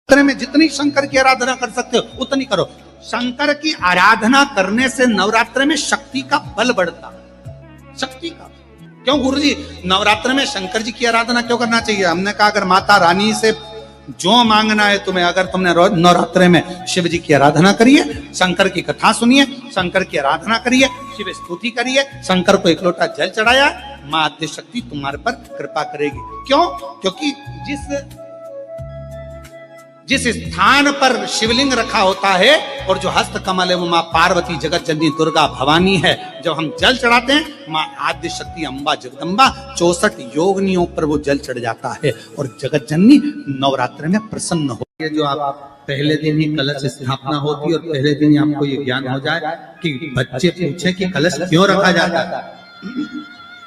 में जितनी शंकर की आराधना कर सकते हो उतनी करो। शंकर की आराधना करने से नवरात्र में शक्ति का बल बढ़ता, शक्ति का। क्यों गुरुजी नवरात्र में शंकर जी की आराधना क्यों करना चाहिए? हमने कहा अगर माता रानी से जो मांगना है तुम्हें, अगर तुमने नवरात्र में शिव जी की आराधना करिए, शंकर की कथा सुनिए, शंकर की आराधना करिए, शिव स्तुति करिए, शंकर को एक लोटा जल चढ़ाया, मां आद्य शक्ति तुम्हारे पर कृपा करेगी। क्यों? क्योंकि जिस स्थान पर शिवलिंग रखा होता है और जो हस्त कमल है वो मां पार्वती जगत जननी दुर्गा भवानी है। जब हम जल चढ़ाते हैं मां आद्य शक्ति अम्बा जगदम्बा 64 योगिनियों पर वो जल चढ़ जाता है और जगत जननी नवरात्र में प्रसन्न होती है। जो आप पहले दिन ही कलश स्थापना होती है और पहले दिन ही आपको ये ज्ञान हो जाए कि बच्चे पूछे कि कलश क्यों रखा जाता है,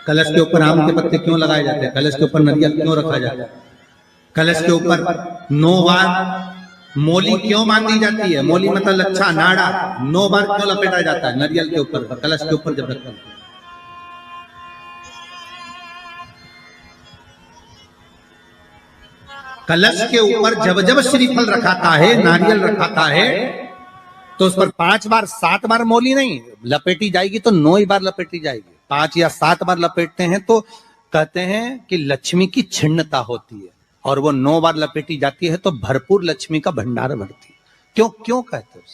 कलश के ऊपर आम के पत्ते क्यों लगाए जाते हैं, कलश के ऊपर नारियल क्यों रखा जाता है, कलश के ऊपर 9 बार मोली क्यों बांधी जाती है, मोली मतलब लच्छा नाड़ा 9 बार क्यों लपेटा जाता है नारियल के ऊपर, कलश के ऊपर जब रखते हैं। कलश के ऊपर जब जब श्रीफल रखाता है, नारियल रखाता है, तो उस पर 5 बार 7 बार मोली नहीं लपेटी जाएगी, तो 9 ही बार लपेटी जाएगी। 5 या 7 बार लपेटते हैं तो कहते हैं कि लक्ष्मी की छिन्नता होती है, और वो 9 बार लपेटी जाती है तो भरपूर लक्ष्मी का भंडार भरती है। क्यों क्यों कहते हैं?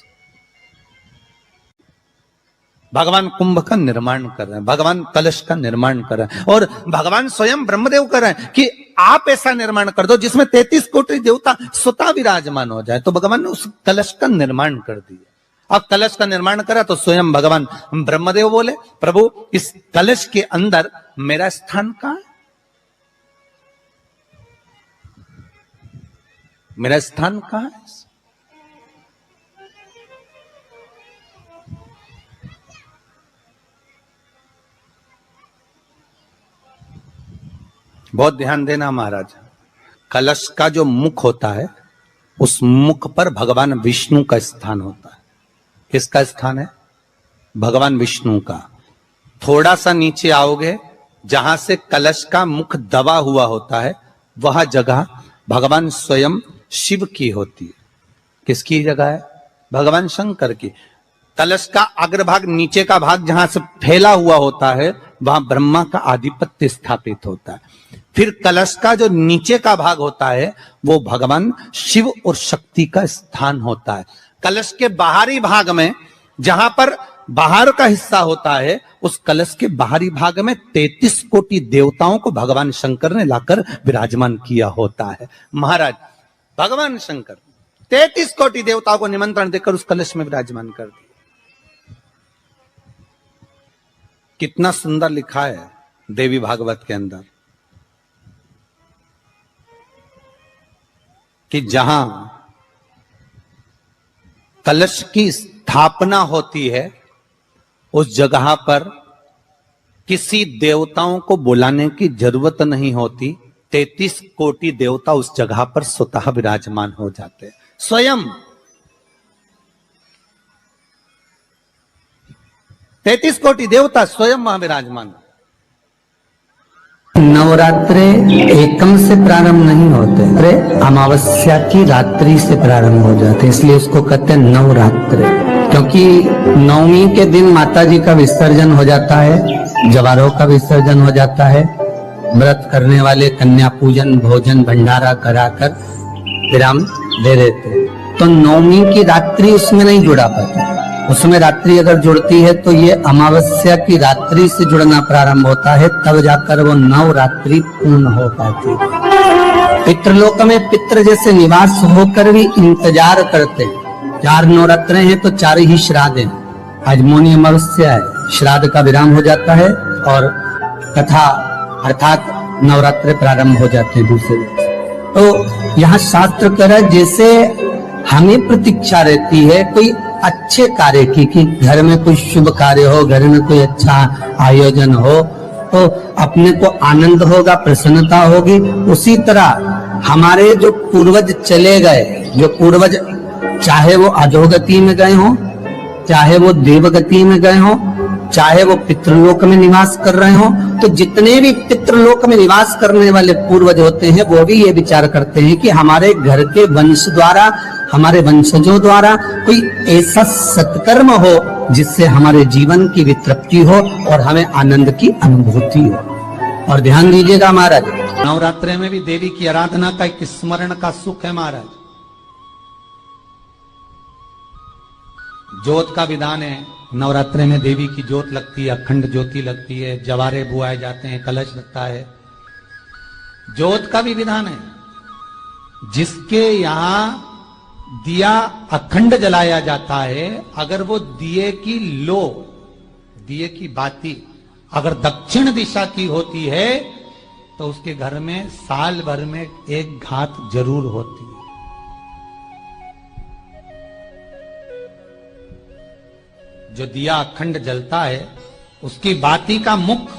भगवान कुंभ का निर्माण कर रहे हैं, भगवान कलश का निर्माण कर रहे हैं, और भगवान स्वयं ब्रह्मदेव कर रहे हैं कि आप ऐसा निर्माण कर दो जिसमें 33 कोटि देवता स्वतः विराजमान हो जाए। तो भगवान ने उस कलश का निर्माण कर दिया। अब कलश का निर्माण करा तो स्वयं भगवान ब्रह्मदेव बोले, प्रभु इस कलश के अंदर मेरा स्थान कहां है, मेरा स्थान कहां है? बहुत ध्यान देना महाराज, कलश का जो मुख होता है उस मुख पर भगवान विष्णु का स्थान होता है। किसका स्थान है? भगवान विष्णु का। थोड़ा सा नीचे आओगे, जहां से कलश का मुख दबा हुआ होता है, वह जगह भगवान स्वयं शिव की होती है। किसकी जगह है? भगवान शंकर की। कलश का अग्रभाग, नीचे का भाग जहां से फैला हुआ होता है, वहां ब्रह्मा का आधिपत्य स्थापित होता है। फिर कलश का जो नीचे का भाग होता है वो भगवान शिव और शक्ति का स्थान होता है। कलश के बाहरी भाग में, जहां पर बाहर का हिस्सा होता है, उस कलश के बाहरी भाग में 33 कोटि देवताओं को भगवान शंकर ने लाकर विराजमान किया होता है। महाराज भगवान शंकर 33 कोटि देवताओं को निमंत्रण देकर उस कलश में विराजमान कर दिया। कितना सुंदर लिखा है देवी भागवत के अंदर कि जहां कलश की स्थापना होती है उस जगह पर किसी देवताओं को बुलाने की जरूरत नहीं होती। 33 कोटि देवता उस जगह पर स्वतः विराजमान हो जाते हैं। स्वयं 33 कोटि देवता स्वयं वहां विराजमान। नवरात्रे एकम से प्रारंभ नहीं होते, अरे अमावस्या की रात्रि से प्रारंभ हो जाते, इसलिए उसको कहते हैं नवरात्रे। क्योंकि नवमी के दिन माता जी का विसर्जन हो जाता है, जवारों का विसर्जन हो जाता है, व्रत करने वाले कन्या पूजन भोजन भंडारा कराकर विराम दे देते। तो नवमी की रात्रि उसमें नहीं जुड़ा पाता, उसमें रात्रि अगर जुड़ती है तो ये अमावस्या की रात्रि से जुड़ना प्रारंभ होता है, तब जाकर वो नवरात्रि पूर्ण हो पाती है। पितृलोक में पितृ जैसे निवास होकर भी इंतजार करते हैं। 4 नवरात्रे हैं तो 4 ही श्राद्ध हैं। आज मौनी अमावस्या है, श्राद्ध का विराम हो जाता है और कथा अर्थात नवरात्रे प्रारंभ हो जाते हैं दूसरे दिन। तो यहाँ शास्त्र कह रहा है जैसे हमें प्रतीक्षा रहती है कोई अच्छे कार्य की, कि घर में कोई शुभ कार्य हो, घर में कोई अच्छा आयोजन हो तो अपने को आनंद होगा, प्रसन्नता होगी। उसी तरह हमारे जो पूर्वज चले गए, जो पूर्वज चाहे वो अधोगति में गए हों, चाहे वो देवगति में गए हों, चाहे वो पितृलोक में निवास कर रहे हो, तो जितने भी पितृलोक में निवास करने वाले पूर्वज होते हैं वो भी ये विचार करते हैं कि हमारे घर के वंश द्वारा, हमारे वंशजों द्वारा कोई ऐसा सत्कर्म हो जिससे हमारे जीवन की वितृप्ति हो और हमें आनंद की अनुभूति हो। और ध्यान दीजिएगा महाराज, नवरात्रि में भी देवी की आराधना का एक स्मरण का सुख है महाराज। ज्योत का विधान है, नवरात्रि में देवी की ज्योत लगती है, अखंड ज्योति लगती है, जवारे बुआए जाते हैं, कलश लगता है। ज्योत का भी विधान है, जिसके यहां दिया अखंड जलाया जाता है, अगर वो दिए की लो, दिए की बाती अगर दक्षिण दिशा की होती है तो उसके घर में साल भर में एक घात जरूर होती है। जो दिया अखंड जलता है उसकी बाती का मुख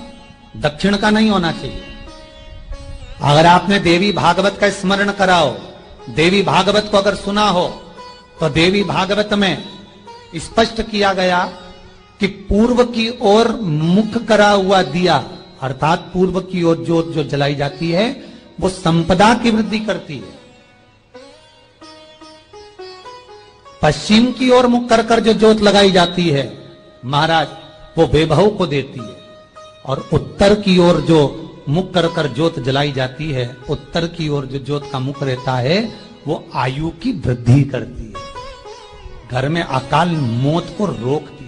दक्षिण का नहीं होना चाहिए। अगर आपने देवी भागवत का स्मरण कराओ, देवी भागवत को अगर सुना हो, तो देवी भागवत में स्पष्ट किया गया कि पूर्व की ओर मुख करा हुआ दिया, अर्थात पूर्व की ओर ज्योत जो जलाई जाती है वो संपदा की वृद्धि करती है। पश्चिम की ओर मुख कर कर जो ज्योत लगाई जाती है महाराज वो वैभव को देती है, और उत्तर की ओर जो मुख कर कर ज्योत जलाई जाती है, उत्तर की ओर जो ज्योत का मुख रहता है वो आयु की वृद्धि करती है, घर में अकाल मौत को रोकती है।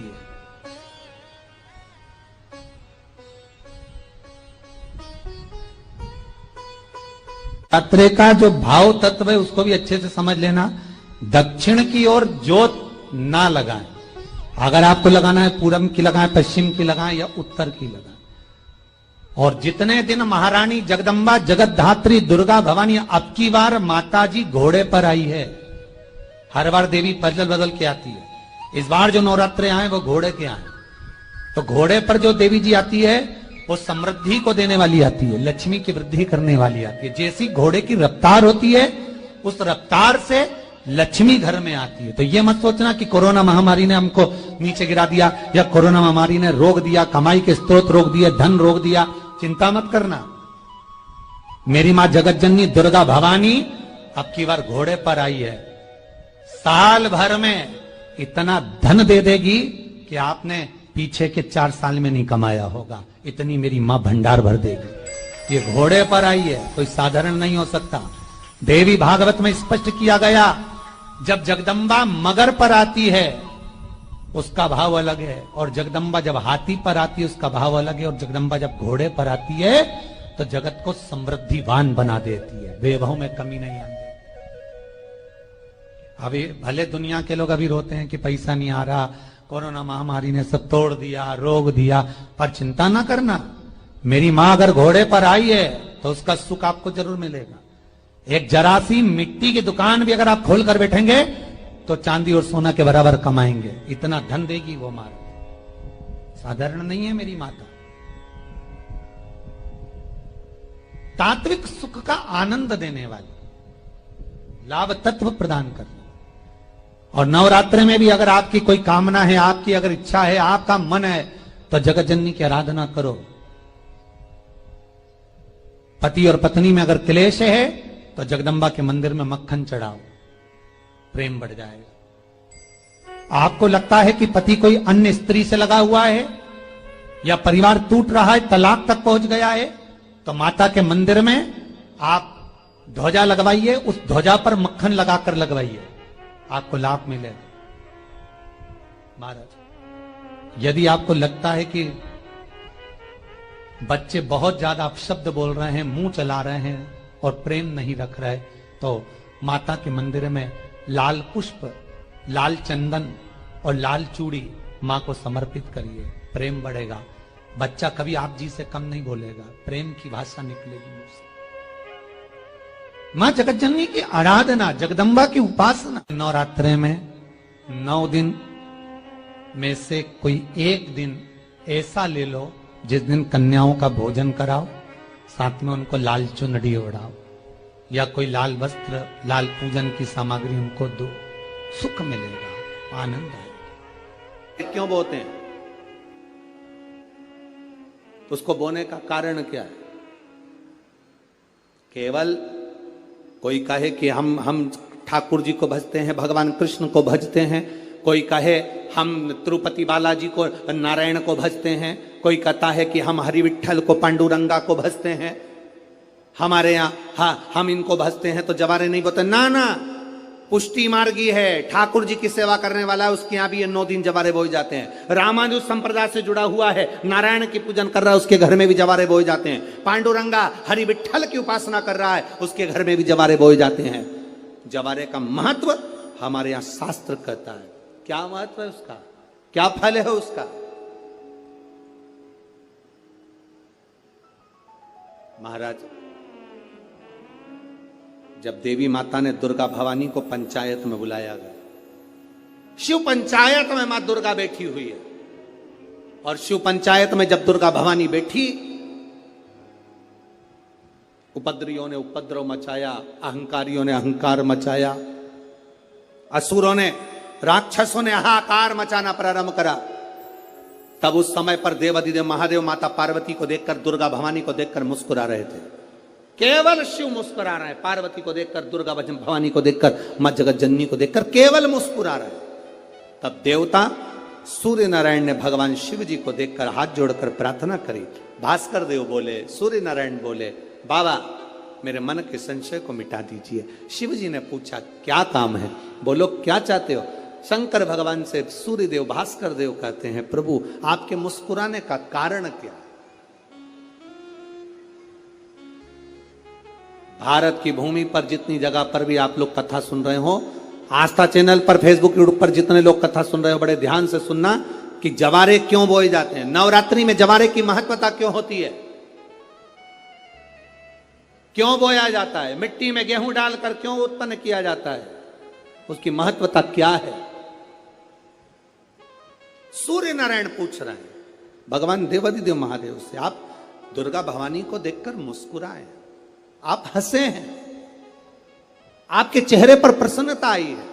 रात्रि का जो भाव तत्व है उसको भी अच्छे से समझ लेना। दक्षिण की ओर ज्योत ना लगाएं, अगर आपको लगाना है पूरब की लगाएं, पश्चिम की लगाएं या उत्तर की लगाएं। और जितने दिन महारानी जगदम्बा जगतधात्री दुर्गा भवानी, अब की बार माताजी घोड़े पर आई है, हर बार देवी बदल बदल के आती है, इस बार जो नवरात्रे आए वो घोड़े के आए। तो घोड़े पर जो देवी जी आती है वो समृद्धि को देने वाली आती है, लक्ष्मी की वृद्धि करने वाली आती है। जैसी घोड़े की रफ्तार होती है उस रफ्तार से लक्ष्मी घर में आती है। तो ये मत सोचना कि कोरोना महामारी ने हमको नीचे गिरा दिया या कोरोना महामारी ने रोक दिया, कमाई के स्रोत रोक दिए, धन रोक दिया, चिंता मत करना। मेरी मां जगत जननी दुर्गा भवानी अब की बार घोड़े पर आई है, साल भर में इतना धन दे देगी कि आपने पीछे के 4 साल में नहीं कमाया होगा, इतनी मेरी मां भंडार भर देगी। ये घोड़े पर आई है, कोई साधारण नहीं हो सकता। देवी भागवत में स्पष्ट किया गया, जब जगदम्बा मगर पर आती है उसका भाव अलग है, और जगदम्बा जब हाथी पर आती है उसका भाव अलग है, और जगदम्बा जब घोड़े पर आती है तो जगत को समृद्धिवान बना देती है, वैभव में कमी नहीं आती। अभी भले दुनिया के लोग अभी रोते हैं कि पैसा नहीं आ रहा, कोरोना महामारी ने सब तोड़ दिया, रोक दिया, पर चिंता ना करना, मेरी मां अगर घोड़े पर आई है तो उसका सुख आपको जरूर मिलेगा। एक जरा सी मिट्टी की दुकान भी अगर आप खोल कर बैठेंगे तो चांदी और सोना के बराबर कमाएंगे, इतना धन देगी वो माता, साधारण नहीं है मेरी माता। तात्विक सुख का आनंद देने वाली, लाभ तत्व प्रदान करने। और नवरात्रि में भी अगर आपकी कोई कामना है, आपकी अगर इच्छा है, आपका मन है, तो जगत जननी की आराधना करो। पति और पत्नी में अगर क्लेश है तो जगदम्बा के मंदिर में मक्खन चढ़ाओ, प्रेम बढ़ जाएगा। आपको लगता है कि पति कोई अन्य स्त्री से लगा हुआ है या परिवार टूट रहा है, तलाक तक पहुंच गया है, तो माता के मंदिर में आप ध्वजा लगवाइए, उस ध्वजा पर मक्खन लगाकर लगवाइए, आपको लाभ मिलेगा। महाराज, यदि आपको लगता है कि बच्चे बहुत ज्यादा अपशब्द बोल रहे हैं, मुंह चला रहे हैं और प्रेम नहीं रख रहे, तो माता के मंदिर में लाल पुष्प, लाल चंदन और लाल चूड़ी मां को समर्पित करिए, प्रेम बढ़ेगा। बच्चा कभी आप जी से कम नहीं बोलेगा, प्रेम की भाषा निकलेगी मुझसे। मां जगत जननी की आराधना, जगदम्बा की उपासना। नवरात्रि में 9 दिन में से कोई एक दिन ऐसा ले लो जिस दिन कन्याओं का भोजन कराओ, साथ में उनको लाल चुनरी ओढ़ाओ या कोई लाल वस्त्र, लाल पूजन की सामग्री उनको दो, सुख मिलेगा, आनंद आएगा। क्यों बोलते हैं? उसको बोने का कारण क्या है? केवल कोई कहे कि हम ठाकुर जी को भजते हैं, भगवान कृष्ण को भजते हैं, कोई कहे हम तिरुपति बालाजी को, नारायण को भजते हैं, कोई कहता है कि हम हरि विट्ठल को, पांडुरंगा को भजते हैं, हमारे यहाँ हाँ हम इनको भजते हैं तो जवारे नहीं बोते। ना ना, पुष्टि मार्गी है, ठाकुर जी की सेवा करने वाला है, उसके यहाँ भी ये 9 दिन जवारे बोए जाते हैं। रामानुज संप्रदाय से जुड़ा हुआ है, नारायण की पूजन कर रहा है, उसके घर में भी जवारे बोए जाते हैं। पांडुरंगा हरि विट्ठल की उपासना कर रहा है, उसके घर में भी जवारे बोए जाते हैं। जवारे का महत्व हमारे यहाँ शास्त्र कहता है। क्या महत्व है उसका, क्या फल है उसका? महाराज, जब देवी माता ने दुर्गा भवानी को पंचायत में बुलाया गया, शिव पंचायत में मां दुर्गा बैठी हुई है, और शिव पंचायत में जब दुर्गा भवानी बैठी, उपद्रवियों ने उपद्रव मचाया, अहंकारियों ने अहंकार मचाया, असुरों ने, राक्षसों ने हाहाकार मचाना प्रारंभ करा। तब उस समय पर देवाधिदेव महादेव माता पार्वती को देखकर, दुर्गा भवानी को देखकर मुस्कुरा रहे थे। केवल शिव मुस्कुरा रहे हैं, पार्वती को देखकर, दुर्गा भवानी को देखकर, मां जगत जननी को देखकर केवल मुस्कुरा रहे हैं। तब देवता सूर्य नारायण ने भगवान शिव जी को देखकर हाथ जोड़कर प्रार्थना करी। भास्कर देव बोले, सूर्य नारायण बोले, बाबा मेरे मन के संशय को मिटा दीजिए। शिव जी ने पूछा क्या काम है? बोलो क्या चाहते हो? शंकर भगवान से सूर्य देव, भास्कर देव कहते हैं, प्रभु आपके मुस्कुराने का कारण क्या है? भारत की भूमि पर जितनी जगह पर भी आप लोग कथा सुन रहे हो, आस्था चैनल पर, फेसबुक, यूट्यूब पर जितने लोग कथा सुन रहे हो, बड़े ध्यान से सुनना कि जवारे क्यों बोए जाते हैं। नवरात्रि में जवारे की महत्वता क्यों होती है, क्यों बोया जाता है, मिट्टी में गेहूं डालकर क्यों उत्पन्न किया जाता है, उसकी महत्वता क्या है? सूर्य नारायण पूछ रहे हैं भगवान देवाधिदेव महादेव से, आप दुर्गा भवानी को देखकर मुस्कुराए, आप हंसे हैं, आपके चेहरे पर प्रसन्नता आई है,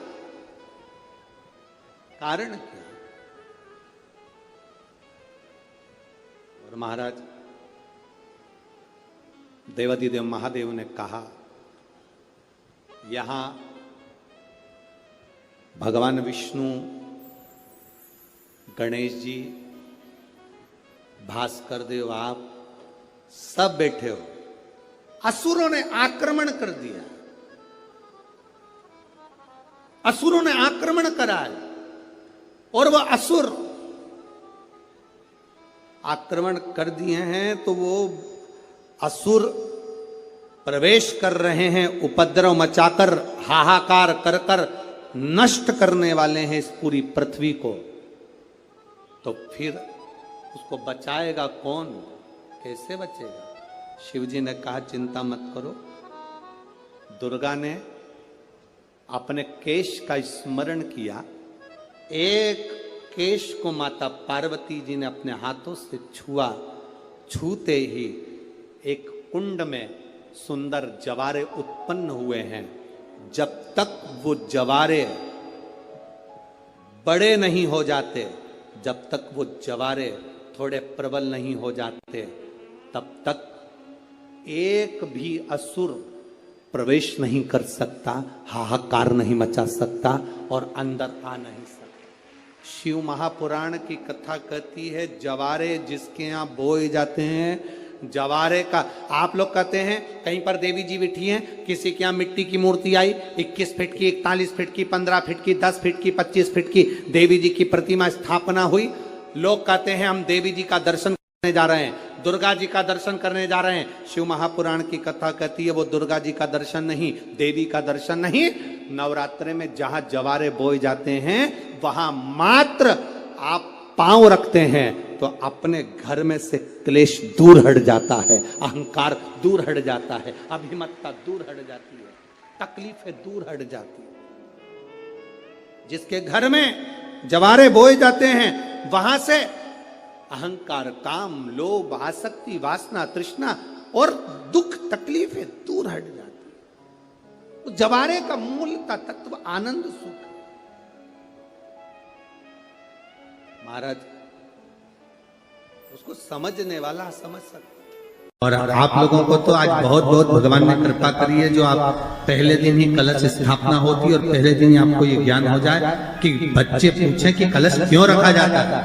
कारण क्या? और महाराज देवाधिदेव महादेव ने कहा, यहां भगवान विष्णु, गणेश जी, भास्कर देव, आप सब बैठे हो। असुरों ने आक्रमण कर दिया, असुरों ने आक्रमण करा है, और वह असुर आक्रमण कर दिए हैं तो वो असुर प्रवेश कर रहे हैं, उपद्रव मचाकर, हाहाकार कर कर नष्ट करने वाले हैं इस पूरी पृथ्वी को। तो फिर उसको बचाएगा कौन, कैसे बचेगा? शिव जी ने कहा चिंता मत करो। दुर्गा ने अपने केश का स्मरण किया, एक केश को माता पार्वती जी ने अपने हाथों से छुआ, छूते ही एक कुंड में सुंदर जवारे उत्पन्न हुए हैं। जब तक वो जवारे बड़े नहीं हो जाते, जब तक वो जवारे थोड़े प्रबल नहीं हो जाते, तब तक एक भी असुर प्रवेश नहीं कर सकता, हाहाकार नहीं मचा सकता और अंदर आ नहीं सकता। शिव महापुराण की कथा कहती है, जवारे जिसके यहाँ बोए जाते हैं, जवारे का, आप लोग कहते हैं कहीं पर देवी जी बैठी हैं, किसी के यहाँ मिट्टी की मूर्ति आई, 21 फीट की, 41 फीट की, 15 फीट की, 10 फीट की, 25 फीट की देवी जी की प्रतिमा स्थापना हुई। लोग कहते हैं हम देवी जी का दर्शन करने जा रहे हैं, दुर्गा जी का दर्शन करने जा रहे हैं। शिव महापुराण की कथा कहती है वो दुर्गा जी का दर्शन नहीं, देवी का दर्शन नहीं। नवरात्रे में जहां जवारे बोए जाते हैं वहां मात्र आप पांव रखते हैं तो अपने घर में से क्लेश दूर हट जाता है, अहंकार दूर हट जाता है, अभिमतता दूर हट जाती है, तकलीफें दूर हट जाती है। जिसके घर में जवारे बोए जाते हैं वहां से अहंकार, काम, लोभ, आसक्ति, वासना, तृष्णा और दुख, तकलीफें दूर हट जाती है। तो जवारे का मूल का तत्व आनंद, सुख। महाराज उसको समझने वाला समझ सकता। और आप लोगों को तो आज बहुत बहुत भगवान ने कृपा करी है, जो आप पहले दिन ही कलश स्थापना होती और पहले दिन ही आपको ये ज्ञान हो जाए कि बच्चे पूछें कि कलश क्यों रखा जाता है,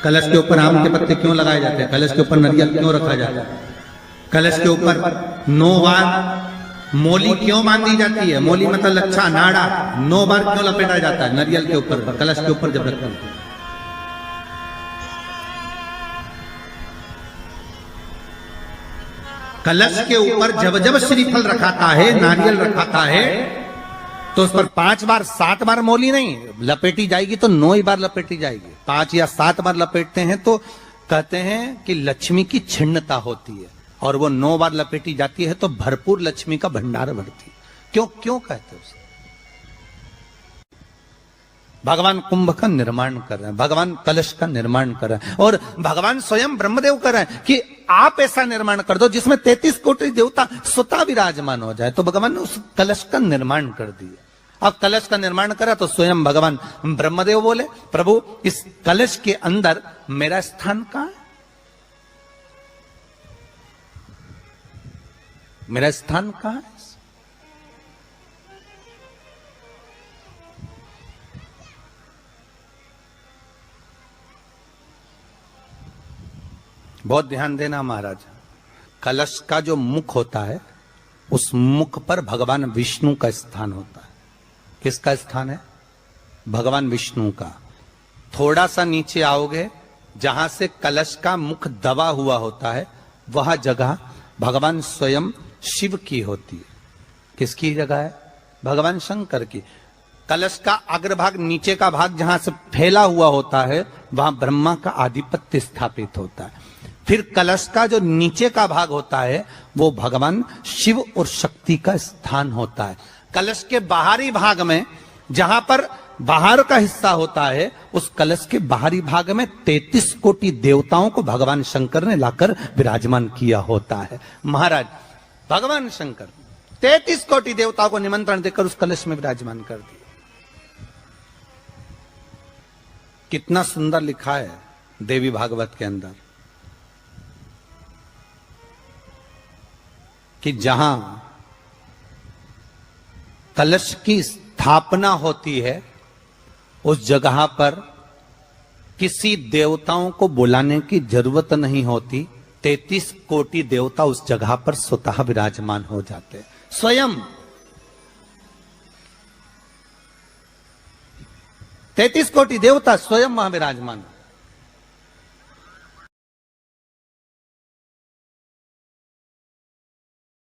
कलश के ऊपर आम के पत्ते क्यों लगाए जाते हैं, कलश के ऊपर नारियल क्यों रखा जाता है, कलश के ऊपर 9 बार मोली क्यों बांधी जाती है, मोली मतलब लच्छा नाड़ा 9 बार क्यों लपेटा जाता है नारियल के ऊपर, कलश के ऊपर जब रखते हैं। कलश के ऊपर जब जब श्रीफल रखाता है, नारियल रखाता है, तो उस पर 5 बार 7 बार मोली नहीं लपेटी जाएगी, तो 9 ही बार लपेटी जाएगी। 5 या 7 बार लपेटते हैं तो कहते हैं कि लक्ष्मी की छिन्नता होती है, और वो 9 बार लपेटी जाती है तो भरपूर लक्ष्मी का भंडार भरती है। क्यों क्यों कहते हैं उसे? भगवान कुंभ का निर्माण कर रहे हैं, भगवान कलश का निर्माण कर रहे हैं, और भगवान स्वयं ब्रह्मदेव कर रहे हैं कि आप ऐसा निर्माण कर दो जिसमें 33 कोटि देवता स्वतः विराजमान हो जाए। तो भगवान ने उस कलश का निर्माण कर दिया। अब कलश का निर्माण करा तो स्वयं भगवान ब्रह्मदेव बोले, प्रभु इस कलश के अंदर मेरा स्थान कहां है, मेरा स्थान कहां है? बहुत ध्यान देना महाराज, कलश का जो मुख होता है उस मुख पर भगवान विष्णु का स्थान होता है। किसका स्थान है? भगवान विष्णु का। थोड़ा सा नीचे आओगे, जहां से कलश का मुख दबा हुआ होता है, वह जगह भगवान स्वयं शिव की होती है। किसकी जगह है? भगवान शंकर की। कलश का अग्रभाग, नीचे का भाग जहां से फैला हुआ होता है, वहां ब्रह्मा का आधिपत्य स्थापित होता है। फिर कलश का जो नीचे का भाग होता है वो भगवान शिव और शक्ति का स्थान होता है। कलश के बाहरी भाग में, जहां पर बाहर का हिस्सा होता है, उस कलश के बाहरी भाग में 33 कोटि देवताओं को भगवान शंकर ने लाकर विराजमान किया होता है। महाराज भगवान शंकर 33 कोटि देवताओं को निमंत्रण देकर उस कलश में विराजमान कर दिया। कितना सुंदर लिखा है देवी भागवत के अंदर कि जहां कलश की स्थापना होती है उस जगह पर किसी देवताओं को बुलाने की जरूरत नहीं होती। 33 कोटि देवता उस जगह पर स्वतः विराजमान हो जाते हैं। स्वयं 33 कोटि देवता स्वयं वहां विराजमान।